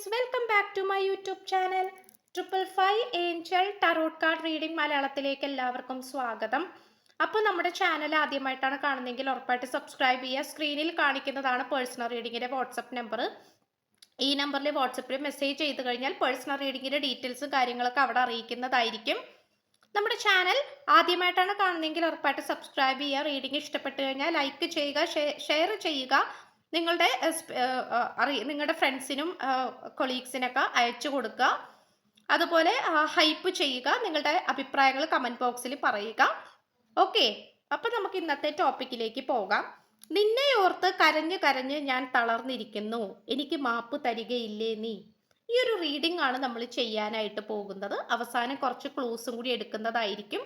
Friends, welcome back to my YouTube channel. 555 angel tarot card reading മലയാളത്തിലേക്ക് എല്ലാവർക്കും സ്വാഗതം. അപ്പോൾ നമ്മുടെ ചാനൽ ആദ്യമായിട്ടാണ് കാണുന്നതെങ്കിൽ ഉറപ്പായിട്ട് സബ്സ്ക്രൈബ് ചെയ്യുക. സ്ക്രീനിൽ കാണിക്കുന്നതാണ് പേഴ്സണൽ റീഡിങ്ങിൻ്റെ വാട്സപ്പ് നമ്പർ. ഈ നമ്പറിൽ വാട്സപ്പിൽ മെസ്സേജ് ചെയ്ത് കഴിഞ്ഞാൽ പേഴ്സണൽ റീഡിങ്ങിൻ്റെ ഡീറ്റെയിൽസും കാര്യങ്ങളൊക്കെ അവിടെ അറിയിക്കുന്നതായിരിക്കും. നമ്മുടെ ചാനൽ ആദ്യമായിട്ടാണ് കാണുന്നതെങ്കിൽ ഉറപ്പായിട്ട് സബ്സ്ക്രൈബ് ചെയ്യുക. റീഡിംഗ് ഇഷ്ടപ്പെട്ട് കഴിഞ്ഞാൽ ലൈക്ക് ചെയ്യുക, ഷെയർ ചെയ്യുക. നിങ്ങളുടെ ഫ്രണ്ട്സിനും കൊളീഗ്സിനൊക്കെ അയച്ചു കൊടുക്കുക. അതുപോലെ ഹൈപ്പ് ചെയ്യുക. നിങ്ങളുടെ അഭിപ്രായങ്ങൾ കമൻറ്റ് ബോക്സിൽ പറയുക. ഓക്കെ, അപ്പം നമുക്ക് ഇന്നത്തെ ടോപ്പിക്കിലേക്ക് പോകാം. നിന്നെ ഓർത്ത് കരഞ്ഞ് കരഞ്ഞ് ഞാൻ തളർന്നിരിക്കുന്നു, എനിക്ക് മാപ്പ് തരികയില്ലേ നീ. ഈ ഒരു റീഡിംഗ് ആണ് നമ്മൾ ചെയ്യാനായിട്ട് പോകുന്നത്. അവസാനം കുറച്ച് ക്ലൂസും കൂടി എടുക്കുന്നതായിരിക്കും.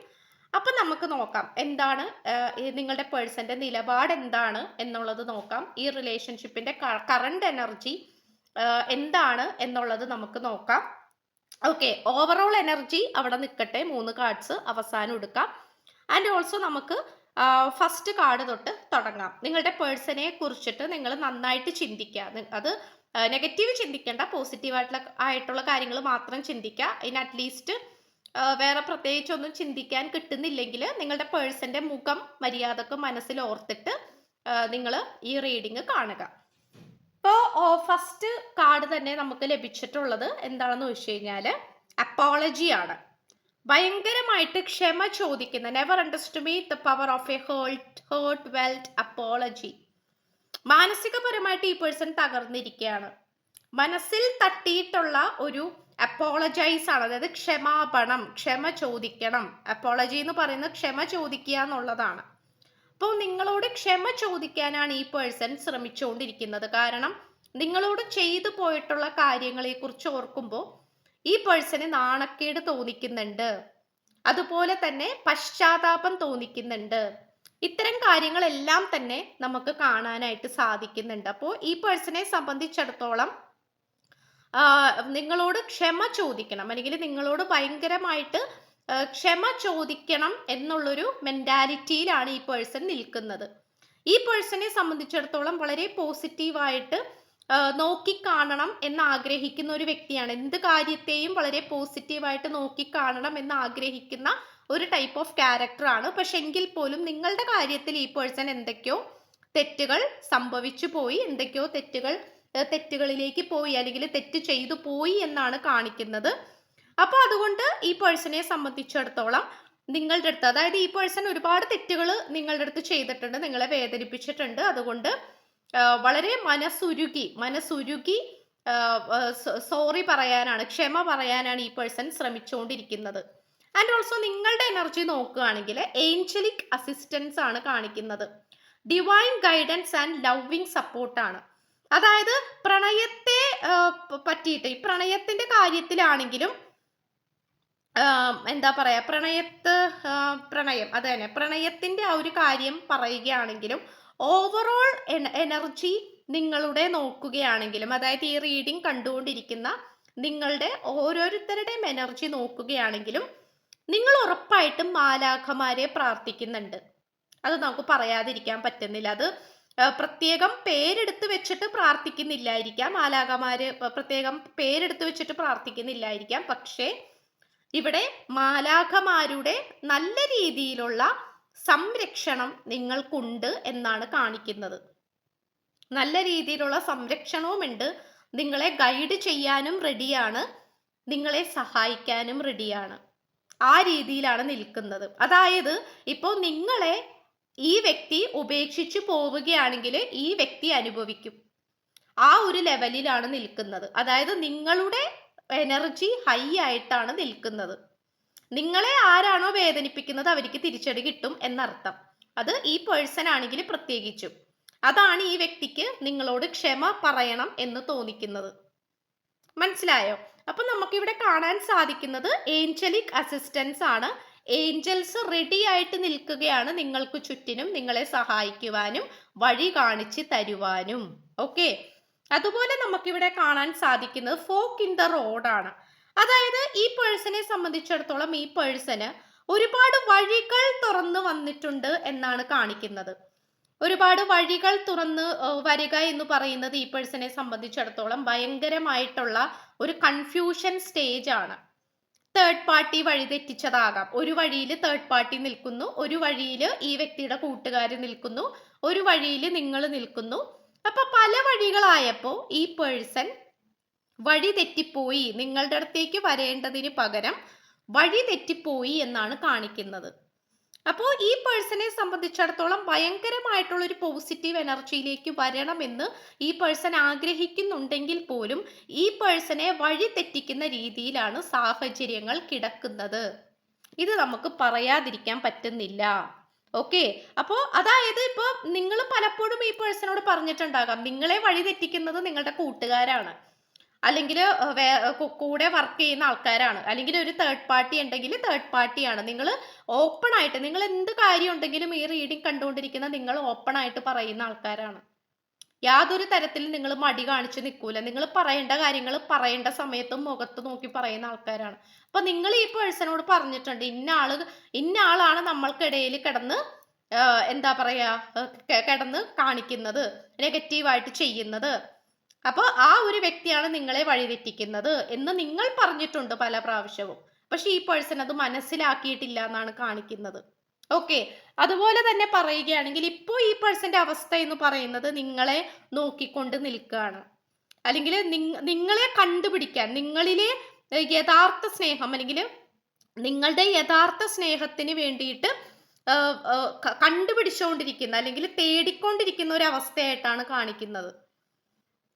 അപ്പം നമുക്ക് നോക്കാം എന്താണ് നിങ്ങളുടെ പേഴ്സന്റെ നിലപാട് എന്താണ് എന്നുള്ളത് നോക്കാം. ഈ റിലേഷൻഷിപ്പിന്റെ കറണ്ട് എനർജി എന്താണ് എന്നുള്ളത് നമുക്ക് നോക്കാം. ഓക്കെ, ഓവറോൾ എനർജി അവിടെ നിൽക്കട്ടെ. 3 കാർഡ്സ് അവസാനം എടുക്കാം. ആൻഡ് ഓൾസോ നമുക്ക് ഫസ്റ്റ് കാർഡ് തൊട്ട് തുടങ്ങാം. നിങ്ങളുടെ പേഴ്സണെ കുറിച്ചിട്ട് നിങ്ങൾ നന്നായിട്ട് ചിന്തിക്കുക. അത് നെഗറ്റീവ് ചിന്തിക്കേണ്ട, പോസിറ്റീവായിട്ടുള്ള കാര്യങ്ങൾ മാത്രം ചിന്തിക്കുക. ഇൻ അറ്റ്ലീസ്റ്റ് വേറെ പ്രത്യേകിച്ചൊന്നും ചിന്തിക്കാൻ കിട്ടുന്നില്ലെങ്കിൽ നിങ്ങളുടെ പേഴ്സന്റെ മുഖം മര്യാദക്ക് മനസ്സിൽ ഓർത്തിട്ട് നിങ്ങൾ ഈ റീഡിങ് കാണുക. ഇപ്പോൾ ഫസ്റ്റ് കാർഡ് തന്നെ നമുക്ക് ലഭിച്ചിട്ടുള്ളത് എന്താണെന്ന് വെച്ച് കഴിഞ്ഞാൽ അപ്പോളജി ആണ്. ഭയങ്കരമായിട്ട് ക്ഷമ ചോദിക്കുന്ന, never underestimate the power of a heartfelt apology. മാനസികപരമായിട്ട് ഈ പേഴ്സൺ തകർന്നിരിക്കുകയാണ്. മനസ്സിൽ തട്ടിയിട്ടുള്ള ഒരു അപ്പോളജൈസ് ആണ്, അതായത് ക്ഷമാപണം, ക്ഷമ ചോദിക്കണം. അപ്പോളജി എന്ന് പറയുന്നത് ക്ഷമ ചോദിക്കുക എന്നുള്ളതാണ്. അപ്പോൾ നിങ്ങളോട് ക്ഷമ ചോദിക്കാനാണ് ഈ പേഴ്സൺ ശ്രമിച്ചുകൊണ്ടിരിക്കുന്നത്. കാരണം നിങ്ങളോട് ചെയ്തു പോയിട്ടുള്ള കാര്യങ്ങളെ കുറിച്ച് ഓർക്കുമ്പോൾ ഈ പേഴ്സന് നാണക്കേട് തോന്നിക്കുന്നുണ്ട്, അതുപോലെ തന്നെ പശ്ചാത്താപം തോന്നിക്കുന്നുണ്ട്. ഇത്തരം കാര്യങ്ങളെല്ലാം തന്നെ നമുക്ക് കാണാനായിട്ട് സാധിക്കുന്നുണ്ട്. അപ്പോൾ ഈ പേഴ്സണെ സംബന്ധിച്ചിടത്തോളം നിങ്ങളോട് ക്ഷമ ചോദിക്കണം, അല്ലെങ്കിൽ നിങ്ങളോട് ഭയങ്കരമായിട്ട് ക്ഷമ ചോദിക്കണം എന്നുള്ളൊരു മെന്റാലിറ്റിയിലാണ് ഈ പേഴ്സൺ നിൽക്കുന്നത്. ഈ പേഴ്സണെ സംബന്ധിച്ചിടത്തോളം വളരെ പോസിറ്റീവായിട്ട് നോക്കിക്കാണണം എന്ന് ആഗ്രഹിക്കുന്ന ഒരു വ്യക്തിയാണ്. എന്ത് കാര്യത്തെയും വളരെ പോസിറ്റീവായിട്ട് നോക്കിക്കാണണം എന്ന് ആഗ്രഹിക്കുന്ന ഒരു ടൈപ്പ് ഓഫ് ക്യാരക്ടർ ആണ്. പക്ഷെ എങ്കിൽ പോലും നിങ്ങളുടെ കാര്യത്തിൽ ഈ പേഴ്സൺ എന്തൊക്കെയോ തെറ്റുകൾ സംഭവിച്ചു പോയി, എന്തൊക്കെയോ തെറ്റുകളിലേക്ക് പോയി, അല്ലെങ്കിൽ തെറ്റ് ചെയ്തു പോയി എന്നാണ് കാണിക്കുന്നത്. അപ്പോൾ അതുകൊണ്ട് ഈ പേഴ്സണെ സംബന്ധിച്ചിടത്തോളം നിങ്ങളുടെ അടുത്ത്, അതായത് ഈ പേഴ്സൺ ഒരുപാട് തെറ്റുകൾ നിങ്ങളുടെ അടുത്ത് ചെയ്തിട്ടുണ്ട്, നിങ്ങളെ വേദനിപ്പിച്ചിട്ടുണ്ട്. അതുകൊണ്ട് വളരെ മനസ്സുരുകി സോറി പറയാനാണ്, ക്ഷമ പറയാനാണ് ഈ പേഴ്സൺ ശ്രമിച്ചുകൊണ്ടിരിക്കുന്നത്. ആൻഡ് ഓൾസോ നിങ്ങളുടെ എനർജി നോക്കുകയാണെങ്കിൽ ഏഞ്ചലിക് അസിസ്റ്റൻസ് ആണ് കാണിക്കുന്നത്. ഡിവൈൻ ഗൈഡൻസ് ആൻഡ് ലവിങ് സപ്പോർട്ടാണ്. അതായത് പ്രണയത്തെ പറ്റിയിട്ട്, ഈ പ്രണയത്തിന്റെ കാര്യത്തിലാണെങ്കിലും എന്താ പറയാ, പ്രണയം അത് തന്നെ, പ്രണയത്തിന്റെ ആ ഒരു കാര്യം പറയുകയാണെങ്കിലും ഓവറോൾ എനർജി നിങ്ങളുടെ നോക്കുകയാണെങ്കിലും, അതായത് ഈ റീഡിംഗ് കണ്ടുകൊണ്ടിരിക്കുന്ന നിങ്ങളുടെ ഓരോരുത്തരുടെയും എനർജി നോക്കുകയാണെങ്കിലും നിങ്ങൾ ഉറപ്പായിട്ടും മാലാഖമാരെ പ്രാർത്ഥിക്കുന്നുണ്ട്. അത് നമുക്ക് പറയാതിരിക്കാൻ പറ്റുന്നില്ല. അത് പ്രത്യേകം പേരെടുത്ത് വെച്ചിട്ട് പ്രാർത്ഥിക്കുന്നില്ലായിരിക്കാം, മാലാഖമാര് പ്രത്യേകം പേരെടുത്ത് വെച്ചിട്ട് പ്രാർത്ഥിക്കുന്നില്ലായിരിക്കാം. പക്ഷേ ഇവിടെ മാലാഖമാരുടെ നല്ല രീതിയിലുള്ള സംരക്ഷണം നിങ്ങൾക്കുണ്ട് എന്നാണ് കാണിക്കുന്നത്. നല്ല രീതിയിലുള്ള സംരക്ഷണവുമുണ്ട്. നിങ്ങളെ ഗൈഡ് ചെയ്യാനും റെഡിയാണ്, നിങ്ങളെ സഹായിക്കാനും റെഡിയാണ്. ആ രീതിയിലാണ് നിൽക്കുന്നത്. അതായത് ഇപ്പോൾ നിങ്ങളെ ഈ വ്യക്തി ഉപേക്ഷിച്ചു പോവുകയാണെങ്കിൽ ഈ വ്യക്തി അനുഭവിക്കും. ആ ഒരു ലെവലിലാണ് നിൽക്കുന്നത്. അതായത് നിങ്ങളുടെ എനർജി ഹൈ ആയിട്ടാണ് നിൽക്കുന്നത്. നിങ്ങളെ ആരാണോ വേദനിപ്പിക്കുന്നത് അവർക്ക് തിരിച്ചടി കിട്ടും എന്നർത്ഥം. അത് ഈ പേഴ്സൺ ആണെങ്കിൽ പ്രത്യേകിച്ചും. അതാണ് ഈ വ്യക്തിക്ക് നിങ്ങളോട് ക്ഷമ പറയണം എന്ന് തോന്നിക്കുന്നത്. മനസ്സിലായോ? അപ്പൊ നമുക്കിവിടെ കാണാൻ സാധിക്കുന്നത് ഏഞ്ചലിക് അസിസ്റ്റൻസ് ആണ്. ഏഞ്ചൽസ് റെഡി ആയിട്ട് നിൽക്കുകയാണ് നിങ്ങൾക്ക് ചുറ്റിനും, നിങ്ങളെ സഹായിക്കുവാനും വഴി കാണിച്ച് തരുവാനും. ഓക്കെ, അതുപോലെ നമുക്കിവിടെ കാണാൻ സാധിക്കുന്നത് ഫോക്ക് ഇൻ ദ റോഡാണ്. അതായത് ഈ പേഴ്സണെ സംബന്ധിച്ചിടത്തോളം ഈ പേഴ്സണ് ഒരുപാട് വഴികൾ തുറന്നു വന്നിട്ടുണ്ട് എന്നാണ് കാണിക്കുന്നത്. ഒരുപാട് വഴികൾ തുറന്ന് വരിക എന്ന് പറയുന്നത് ഈ പേഴ്സണെ സംബന്ധിച്ചിടത്തോളം ഭയങ്കരമായിട്ടുള്ള ഒരു കൺഫ്യൂഷൻ സ്റ്റേജ് ആണ്. തേർഡ് പാർട്ടി വഴിതെറ്റിച്ചതാകാം. ഒരു വഴിയിൽ തേർഡ് പാർട്ടി നിൽക്കുന്നു, ഒരു വഴിയിൽ ഈ വ്യക്തിയുടെ കൂട്ടുകാർ നിൽക്കുന്നു, ഒരു വഴിയിൽ നിങ്ങൾ നിൽക്കുന്നു. അപ്പൊ പല വഴികളായപ്പോ ഈ പേഴ്സൺ വഴി തെറ്റിപ്പോയി, നിങ്ങളുടെ അടുത്തേക്ക് വരേണ്ടതിന് പകരം വഴി തെറ്റിപ്പോയി എന്നാണ് കാണിക്കുന്നത്. അപ്പോൾ ഈ പേഴ്സണെ സംബന്ധിച്ചിടത്തോളം ഭയങ്കരമായിട്ടുള്ള ഒരു പോസിറ്റീവ് എനർജിയിലേക്ക് വരണമെന്ന് ഈ പേഴ്സൺ ആഗ്രഹിക്കുന്നുണ്ടെങ്കിൽ പോലും ഈ പേഴ്സണെ വഴി തെറ്റിക്കുന്ന രീതിയിലാണ് സാഹചര്യങ്ങൾ കിടക്കുന്നത്. ഇത് നമുക്ക് പറയാതിരിക്കാൻ പറ്റുന്നില്ല. ഓക്കെ, അപ്പോൾ അതായത് ഇപ്പോൾ നിങ്ങൾ പലപ്പോഴും ഈ പേഴ്സണോട് പറഞ്ഞിട്ടുണ്ടാകാം, നിങ്ങളെ വഴി തെറ്റിക്കുന്നത് നിങ്ങളുടെ കൂട്ടുകാരാണ്, അല്ലെങ്കിൽ കൂടെ വർക്ക് ചെയ്യുന്ന ആൾക്കാരാണ്, അല്ലെങ്കിൽ ഒരു തേർഡ് പാർട്ടി ഉണ്ടെങ്കിൽ തേർഡ് പാർട്ടിയാണ്. നിങ്ങൾ ഓപ്പൺ ആയിട്ട്, നിങ്ങൾ എന്ത് കാര്യം ഉണ്ടെങ്കിലും ഈ റീഡിംഗ് കണ്ടുകൊണ്ടിരിക്കുന്ന നിങ്ങൾ ഓപ്പൺ ആയിട്ട് പറയുന്ന ആൾക്കാരാണ്. യാതൊരു തരത്തിലും നിങ്ങൾ മടി കാണിച്ച് നിൽക്കൂല. നിങ്ങൾ പറയേണ്ട കാര്യങ്ങൾ പറയേണ്ട സമയത്തും മുഖത്ത് നോക്കി പറയുന്ന ആൾക്കാരാണ്. അപ്പൊ നിങ്ങൾ ഈ പേഴ്സണോട് പറഞ്ഞിട്ടുണ്ട്, ഇന്ന ആളാണ് നമ്മൾക്കിടയിൽ കിടന്ന് എന്താ പറയാ കിടന്ന് കാണിക്കുന്നത്, നെഗറ്റീവായിട്ട് ചെയ്യുന്നത്. അപ്പോൾ ആ ഒരു വ്യക്തിയാണ് നിങ്ങളെ വഴിതെറ്റിക്കുന്നത് എന്ന് നിങ്ങൾ പറഞ്ഞിട്ടുണ്ട് പല പ്രാവശ്യവും. പക്ഷെ ഈ പേഴ്സൺ അത് മനസ്സിലാക്കിയിട്ടില്ല എന്നാണ് കാണിക്കുന്നത്. ഓക്കെ, അതുപോലെ തന്നെ പറയുകയാണെങ്കിൽ ഇപ്പോൾ ഈ പേഴ്സന്റെ അവസ്ഥ എന്ന് പറയുന്നത് നിങ്ങളെ നോക്കിക്കൊണ്ട് നിൽക്കുകയാണ്, അല്ലെങ്കിൽ നിങ്ങളെ കണ്ടുപിടിക്കാൻ, നിങ്ങളിലെ യഥാർത്ഥ സ്നേഹം അല്ലെങ്കിൽ നിങ്ങളുടെ യഥാർത്ഥ സ്നേഹത്തിന് വേണ്ടിയിട്ട് കണ്ടുപിടിച്ചുകൊണ്ടിരിക്കുന്ന അല്ലെങ്കിൽ തേടിക്കൊണ്ടിരിക്കുന്ന ഒരു അവസ്ഥയായിട്ടാണ് കാണിക്കുന്നത്.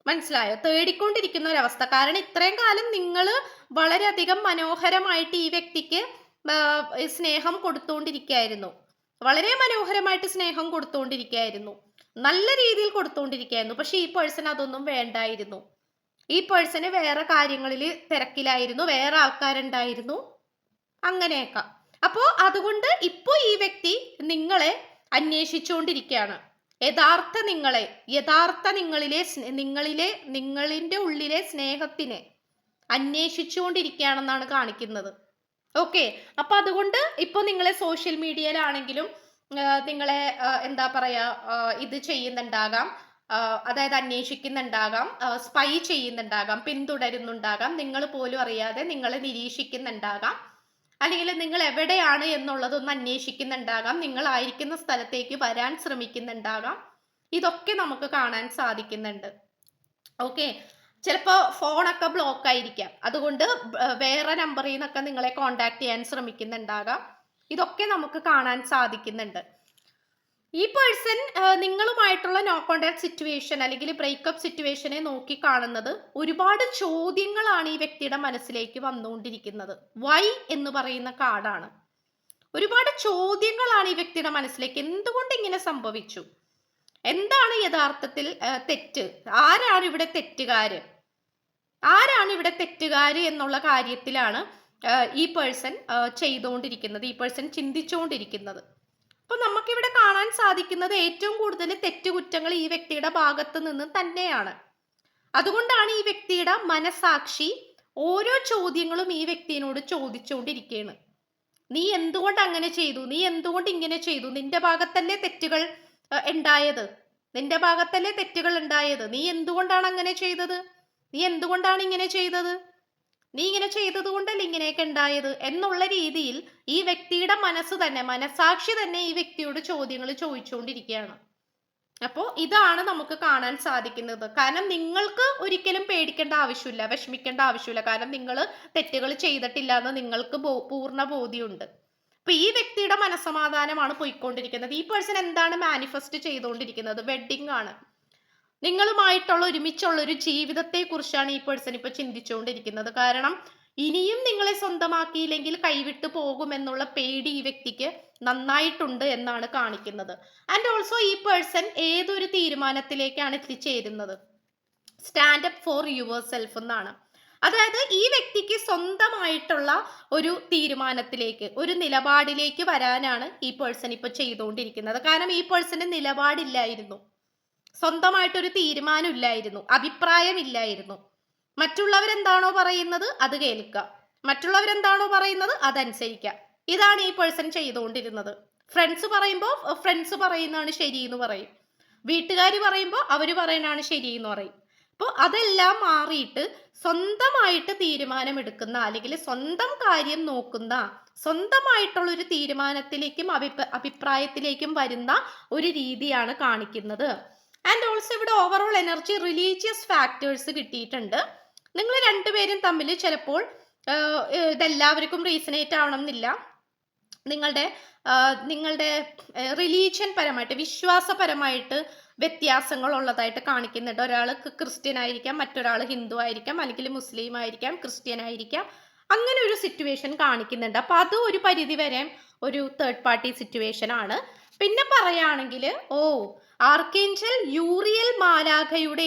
മനസ്സിലായോ? തേടിക്കൊണ്ടിരിക്കുന്ന ഒരവസ്ഥ. കാരണം ഇത്രയും കാലം നിങ്ങൾ വളരെയധികം മനോഹരമായിട്ട് ഈ വ്യക്തിക്ക് സ്നേഹം കൊടുത്തുകൊണ്ടിരിക്കുകയായിരുന്നു, വളരെ മനോഹരമായിട്ട് സ്നേഹം കൊടുത്തുകൊണ്ടിരിക്കുകയായിരുന്നു, നല്ല രീതിയിൽ കൊടുത്തുകൊണ്ടിരിക്കുകയായിരുന്നു. പക്ഷെ ഈ പേഴ്സൺ അതൊന്നും വേണ്ടായിരുന്നു. ഈ പേഴ്സണ് വേറെ കാര്യങ്ങളിൽ തിരക്കിലായിരുന്നു, വേറെ ആൾക്കാരുണ്ടായിരുന്നു, അങ്ങനെയൊക്കെ. അപ്പോൾ അതുകൊണ്ട് ഇപ്പോൾ ഈ വ്യക്തി നിങ്ങളെ അന്വേഷിച്ചുകൊണ്ടിരിക്കുകയാണ്. യഥാർത്ഥ നിങ്ങളിന്റെ ഉള്ളിലെ സ്നേഹത്തിനെ അന്വേഷിച്ചുകൊണ്ടിരിക്കുകയാണെന്നാണ് കാണിക്കുന്നത്. ഓക്കെ, അപ്പൊ അതുകൊണ്ട് ഇപ്പൊ നിങ്ങളെ സോഷ്യൽ മീഡിയയിലാണെങ്കിലും നിങ്ങളെ എന്താ പറയാ ഇത് ചെയ്യുന്നുണ്ടാകാം, അതായത് അന്വേഷിക്കുന്നുണ്ടാകാം, സ്പൈ ചെയ്യുന്നുണ്ടാകാം, പിന്തുടരുന്നുണ്ടാകാം, നിങ്ങൾ പോലും അറിയാതെ നിങ്ങളെ നിരീക്ഷിക്കുന്നുണ്ടാകാം, അല്ലെങ്കിൽ നിങ്ങൾ എവിടെയാണ് എന്നുള്ളതൊന്ന് അന്വേഷിക്കുന്നുണ്ടാകാം, നിങ്ങളായിരിക്കുന്ന സ്ഥലത്തേക്ക് വരാൻ ശ്രമിക്കുന്നുണ്ടാകാം. ഇതൊക്കെ നമുക്ക് കാണാൻ സാധിക്കുന്നുണ്ട്. ഓക്കെ, ചിലപ്പോൾ ഫോണൊക്കെ ബ്ലോക്ക് ആയിരിക്കാം, അതുകൊണ്ട് വേറെ നമ്പറിൽ നിന്നൊക്കെ നിങ്ങളെ കോണ്ടാക്ട് ചെയ്യാൻ ശ്രമിക്കുന്നുണ്ടാകാം. ഇതൊക്കെ നമുക്ക് കാണാൻ സാധിക്കുന്നുണ്ട്. ഈ പേഴ്സൺ നിങ്ങളുമായിട്ടുള്ള നോ കോണ്ടാക്ട് സിറ്റുവേഷൻ അല്ലെങ്കിൽ ബ്രേക്കപ്പ് സിറ്റുവേഷനെ നോക്കി കാണുന്നത് ഒരുപാട് ചോദ്യങ്ങളാണ് ഈ വ്യക്തിയുടെ മനസ്സിലേക്ക് വന്നുകൊണ്ടിരിക്കുന്നത്. വൈ എന്ന് പറയുന്ന കാർഡാണ്. ഒരുപാട് ചോദ്യങ്ങളാണ് ഈ വ്യക്തിയുടെ മനസ്സിലേക്ക്. എന്തുകൊണ്ട് ഇങ്ങനെ സംഭവിച്ചു? എന്താണ് യഥാർത്ഥത്തിൽ തെറ്റ്? ആരാണ് ഇവിടെ തെറ്റുകാര്? എന്നുള്ള കാര്യത്തിലാണ് ഈ പേഴ്സൺ ചെയ്തുകൊണ്ടിരിക്കുന്നത്, ഈ പേഴ്സൺ ചിന്തിച്ചുകൊണ്ടിരിക്കുന്നത്. അപ്പൊ നമുക്കിവിടെ കാണാൻ സാധിക്കുന്നത് ഏറ്റവും കൂടുതൽ തെറ്റുകുറ്റങ്ങൾ ഈ വ്യക്തിയുടെ ഭാഗത്ത് നിന്ന് തന്നെയാണ്. അതുകൊണ്ടാണ് ഈ വ്യക്തിയുടെ മനസാക്ഷി ഓരോ ചോദ്യങ്ങളും ഈ വ്യക്തിയോട് ചോദിച്ചുകൊണ്ടിരിക്കുകയാണ്. നീ എന്തുകൊണ്ട് അങ്ങനെ ചെയ്തു? നീ എന്തുകൊണ്ട് ഇങ്ങനെ ചെയ്തു? നിന്റെ ഭാഗത്തല്ലേ തെറ്റുകൾ ഉണ്ടായത്? നീ എന്തുകൊണ്ടാണ് അങ്ങനെ ചെയ്തത്? നീ എന്തുകൊണ്ടാണ് ഇങ്ങനെ ചെയ്തത്? നീ ഇങ്ങനെ ചെയ്തത് കൊണ്ടല്ലേ ഇങ്ങനെയൊക്കെ ഉണ്ടായത് എന്നുള്ള രീതിയിൽ ഈ വ്യക്തിയുടെ മനസാക്ഷി തന്നെ ഈ വ്യക്തിയോട് ചോദ്യങ്ങൾ ചോദിച്ചുകൊണ്ടിരിക്കുകയാണ്. അപ്പോൾ ഇതാണ് നമുക്ക് കാണാൻ സാധിക്കുന്നത്. കാരണം നിങ്ങൾക്ക് ഒരിക്കലും പേടിക്കേണ്ട ആവശ്യമില്ല, വിഷമിക്കേണ്ട ആവശ്യമില്ല. കാരണം നിങ്ങൾ തെറ്റുകൾ ചെയ്തിട്ടില്ല എന്ന് നിങ്ങൾക്ക് പൂർണ്ണ ബോധ്യമുണ്ട്. അപ്പൊ ഈ വ്യക്തിയുടെ മനസ്സമാധാനമാണ് പോയിക്കൊണ്ടിരിക്കുന്നത്. ഈ പേഴ്സൺ എന്താണ് മാനിഫെസ്റ്റ് ചെയ്തുകൊണ്ടിരിക്കുന്നത്? വെഡിങ് ആണ്. നിങ്ങളുമായിട്ടുള്ള ഒരുമിച്ചുള്ള ഒരു ജീവിതത്തെ കുറിച്ചാണ് ഈ പേഴ്സൺ ഇപ്പൊ ചിന്തിച്ചുകൊണ്ടിരിക്കുന്നത്. കാരണം ഇനിയും നിങ്ങളെ സ്വന്തമാക്കിയില്ലെങ്കിൽ കൈവിട്ടു പോകുമെന്നുള്ള പേടി ഈ വ്യക്തിക്ക് നന്നായിട്ടുണ്ട് എന്നാണ് കാണിക്കുന്നത്. ആൻഡ് ഓൾസോ ഈ പേഴ്സൺ ഏതൊരു തീരുമാനത്തിലേക്കാണ് എത്തിച്ചേരുന്നത്? Stand up for your self എന്നാണ്. അതായത് ഈ വ്യക്തിക്ക് സ്വന്തമായിട്ടുള്ള ഒരു തീരുമാനത്തിലേക്ക്, ഒരു നിലപാടിലേക്ക് വരാനാണ് ഈ പേഴ്സൺ ഇപ്പൊ ചെയ്തുകൊണ്ടിരിക്കുന്നത്. കാരണം ഈ പേഴ്സണ് നിലപാടില്ലായിരുന്നു, സ്വന്തമായിട്ടൊരു തീരുമാനം ഇല്ലായിരുന്നു, അഭിപ്രായമില്ലായിരുന്നു. മറ്റുള്ളവരെന്താണോ പറയുന്നത് അത് കേൾക്കുക, മറ്റുള്ളവരെന്താണോ പറയുന്നത് അതനുസരിക്കുക. ഇതാണ് ഈ പേഴ്സൺ ചെയ്തുകൊണ്ടിരുന്നത്. ഫ്രണ്ട്സ് പറയുമ്പോൾ ഫ്രണ്ട്സ് പറയുന്നതാണ് ശരി എന്ന് പറയും, വീട്ടുകാർ പറയുമ്പോൾ അവർ പറയുന്നതാണ് ശരി എന്ന് പറയും. അപ്പോൾ അതെല്ലാം മാറിയിട്ട് സ്വന്തമായിട്ട് തീരുമാനമെടുക്കുന്ന, അല്ലെങ്കിൽ സ്വന്തം കാര്യം നോക്കുന്ന, സ്വന്തമായിട്ടുള്ളൊരു തീരുമാനത്തിലേക്കും അഭിപ്രായത്തിലേക്കും വരുന്ന ഒരു രീതിയാണ് കാണിക്കുന്നത്. ആൻഡ് ഓൾസോ ഇവിടെ ഓവറോൾ എനർജി റിലീജിയസ് ഫാക്ടേഴ്സ് കിട്ടിയിട്ടുണ്ട്. നിങ്ങൾ രണ്ടുപേരും തമ്മിൽ ചിലപ്പോൾ ഇതെല്ലാവർക്കും റീസണേറ്റ് ആവണം എന്നില്ല. നിങ്ങളുടെ റിലീജിയൻ പരമായിട്ട്, വിശ്വാസപരമായിട്ട് വ്യത്യാസങ്ങൾ ഉള്ളതായിട്ട് കാണിക്കുന്നുണ്ട്. ഒരാൾ ക്രിസ്ത്യൻ ആയിരിക്കാം, മറ്റൊരാൾ ഹിന്ദു ആയിരിക്കാം, അല്ലെങ്കിൽ മുസ്ലിം ആയിരിക്കാം, ക്രിസ്ത്യൻ ആയിരിക്കാം. അങ്ങനെ ഒരു സിറ്റുവേഷൻ കാണിക്കുന്നുണ്ട്. അപ്പൊ അത് ഒരു പരിധി വരെ ഒരു തേർഡ് പാർട്ടി സിറ്റുവേഷൻ ആണ്. പിന്നെ പറയുകയാണെങ്കിൽ ആർക്കേഞ്ചൽ യൂറിയൽ മാലാഖയുടെ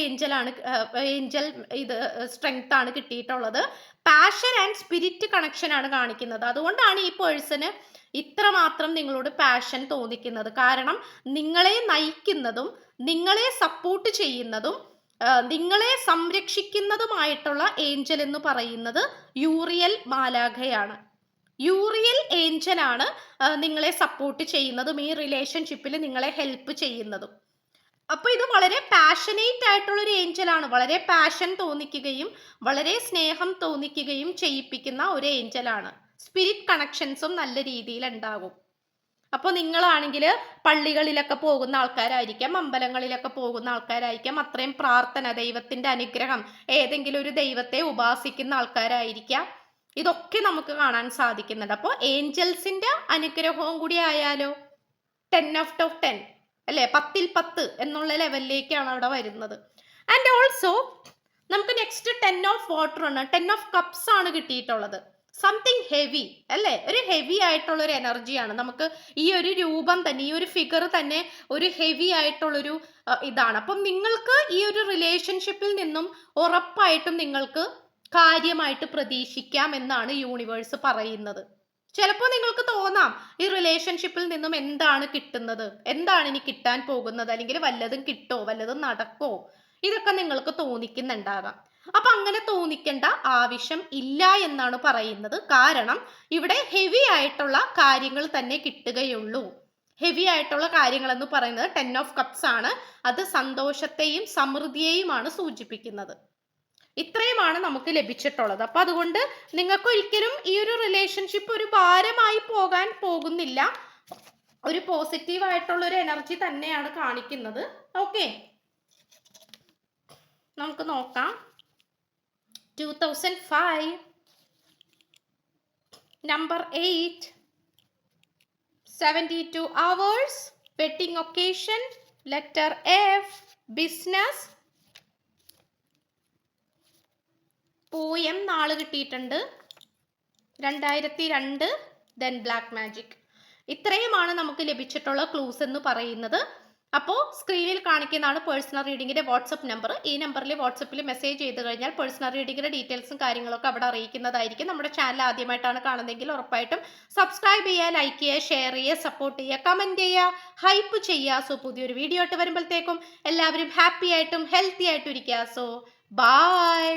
ഏഞ്ചൽ ഇത് സ്ട്രെങ്ത് ആണ് കിട്ടിയിട്ടുള്ളത്. പാഷൻ ആൻഡ് സ്പിരിറ്റ് കണക്ഷൻ ആണ് കാണിക്കുന്നത്. അതുകൊണ്ടാണ് ഈ പേഴ്സണ് ഇത്രമാത്രം നിങ്ങളോട് പാഷൻ തോന്നിക്കുന്നത്. കാരണം നിങ്ങളെ നയിക്കുന്നതും നിങ്ങളെ സപ്പോർട്ട് ചെയ്യുന്നതും നിങ്ങളെ സംരക്ഷിക്കുന്നതുമായിട്ടുള്ള ഏഞ്ചൽ എന്ന് പറയുന്നത് യൂറിയൽ മാലാഖയാണ്. യൂറിയൽ ഏഞ്ചലാണ് നിങ്ങളെ സപ്പോർട്ട് ചെയ്യുന്നതും ഈ റിലേഷൻഷിപ്പിൽ നിങ്ങളെ ഹെൽപ്പ് ചെയ്യുന്നതും. അപ്പൊ ഇത് വളരെ പാഷനേറ്റ് ആയിട്ടുള്ള ഒരു ഏഞ്ചലാണ്. വളരെ പാഷൻ തോന്നിക്കുകയും വളരെ സ്നേഹം തോന്നിക്കുകയും ചെയ്യിപ്പിക്കുന്ന ഒരു ഏഞ്ചലാണ്. സ്പിരിറ്റ് കണക്ഷൻസും നല്ല രീതിയിൽ ഉണ്ടാകും. അപ്പോൾ നിങ്ങളാണെങ്കിൽ പള്ളികളിലൊക്കെ പോകുന്ന ആൾക്കാരായിരിക്കാം, അമ്പലങ്ങളിലൊക്കെ പോകുന്ന ആൾക്കാരായിരിക്കാം, അത്രയും പ്രാർത്ഥന, ദൈവത്തിന്റെ അനുഗ്രഹം, ഏതെങ്കിലും ഒരു ദൈവത്തെ ഉപാസിക്കുന്ന ആൾക്കാരായിരിക്കാം. ഇതൊക്കെ നമുക്ക് കാണാൻ സാധിക്കുന്നുണ്ട്. അപ്പോൾ ഏഞ്ചൽസിന്റെ അനുഗ്രഹവും കൂടി ആയാലോ 10/10 അല്ലെ, 10/10 എന്നുള്ള ലെവലിലേക്കാണ് അവിടെ വരുന്നത്. ആൻഡ് ഓൾസോ നമുക്ക് നെക്സ്റ്റ് 10 ഓഫ് വാട്ടർ ആണ്, 10 ഓഫ് കപ്സ് ആണ് കിട്ടിയിട്ടുള്ളത്. സംതിങ് ഹെവി അല്ലേ, ഒരു ഹെവി ആയിട്ടുള്ള ഒരു എനർജിയാണ്. നമുക്ക് ഈ ഒരു രൂപം തന്നെ, ഈ ഒരു ഫിഗർ തന്നെ ഒരു ഹെവി ആയിട്ടുള്ളൊരു ഇതാണ്. അപ്പം നിങ്ങൾക്ക് ഈ ഒരു റിലേഷൻഷിപ്പിൽ നിന്നും ഉറപ്പായിട്ടും നിങ്ങൾക്ക് കാര്യമായിട്ട് പ്രതീക്ഷിക്കാം എന്നാണ് യൂണിവേഴ്സ് പറയുന്നത്. ചിലപ്പോൾ നിങ്ങൾക്ക് തോന്നാം ഈ റിലേഷൻഷിപ്പിൽ നിന്നും എന്താണ് കിട്ടുന്നത്, എന്താണ് ഇനി കിട്ടാൻ പോകുന്നത്, അല്ലെങ്കിൽ വല്ലതും കിട്ടോ, വല്ലതും നടക്കോ, ഇതൊക്കെ നിങ്ങൾക്ക് തോന്നിക്കുന്നുണ്ടാകാം. അപ്പൊ അങ്ങനെ തോന്നിക്കേണ്ട ആവശ്യം ഇല്ല എന്നാണ് പറയുന്നത്. കാരണം ഇവിടെ ഹെവി ആയിട്ടുള്ള കാര്യങ്ങൾ തന്നെ കിട്ടുകയുള്ളൂ. ഹെവി ആയിട്ടുള്ള കാര്യങ്ങൾ എന്ന് പറയുന്നത് 10 ഓഫ് കപ്സ് ആണ്. അത് സന്തോഷത്തെയും സമൃദ്ധിയെയുമാണ് സൂചിപ്പിക്കുന്നത്. ഇത്രയുമാണ് നമുക്ക് ലഭിച്ചിട്ടുള്ളത്. അപ്പൊ അതുകൊണ്ട് നിങ്ങൾക്ക് ഒരിക്കലും ഈ ഒരു റിലേഷൻഷിപ്പ് ഒരു ഭാരമായി പോകാൻ പോകുന്നില്ല. ഒരു പോസിറ്റീവ് ആയിട്ടുള്ള ഒരു എനർജി തന്നെയാണ് കാണിക്കുന്നത്. ഓക്കെ, നമുക്ക് നോക്കാം. 2005 number 8 72 hours wedding occasion letter F business poem നാള് കിട്ടിയിട്ടുണ്ട് 2002 ദെൻ ബ്ലാക്ക് മാജിക്. ഇത്രയുമാണ് നമുക്ക് ലഭിച്ചിട്ടുള്ള ക്ലൂസ് എന്ന് പറയുന്നത്. അപ്പോൾ സ്ക്രീനിൽ കാണിക്കുന്നതാണ് പേഴ്സണൽ റീഡിങ്ങിന്റെ വാട്സപ്പ് നമ്പർ. ഈ നമ്പറിൽ വാട്സപ്പിൽ മെസ്സേജ് ചെയ്ത് കഴിഞ്ഞാൽ പേഴ്സണൽ റീഡിങ്ങിന്റെ ഡീറ്റെയിൽസും കാര്യങ്ങളൊക്കെ അവിടെ അറിയിക്കുന്നതായിരിക്കും. നമ്മുടെ ചാനൽ ആദ്യമായിട്ടാണ് കാണുന്നതെങ്കിൽ ഉറപ്പായിട്ടും സബ്സ്ക്രൈബ് ചെയ്യുക, ലൈക്ക് ചെയ്യുക, ഷെയർ ചെയ്യുക, സപ്പോർട്ട് ചെയ്യുക, കമന്റ് ചെയ്യുക, ഹൈപ്പ് ചെയ്യുക. സോ പുതിയൊരു വീഡിയോ ആയിട്ട് വരുമ്പോഴത്തേക്കും എല്ലാവരും ഹാപ്പി ആയിട്ടും ഹെൽത്തി ആയിട്ടും ഇരിക്കുക. So by.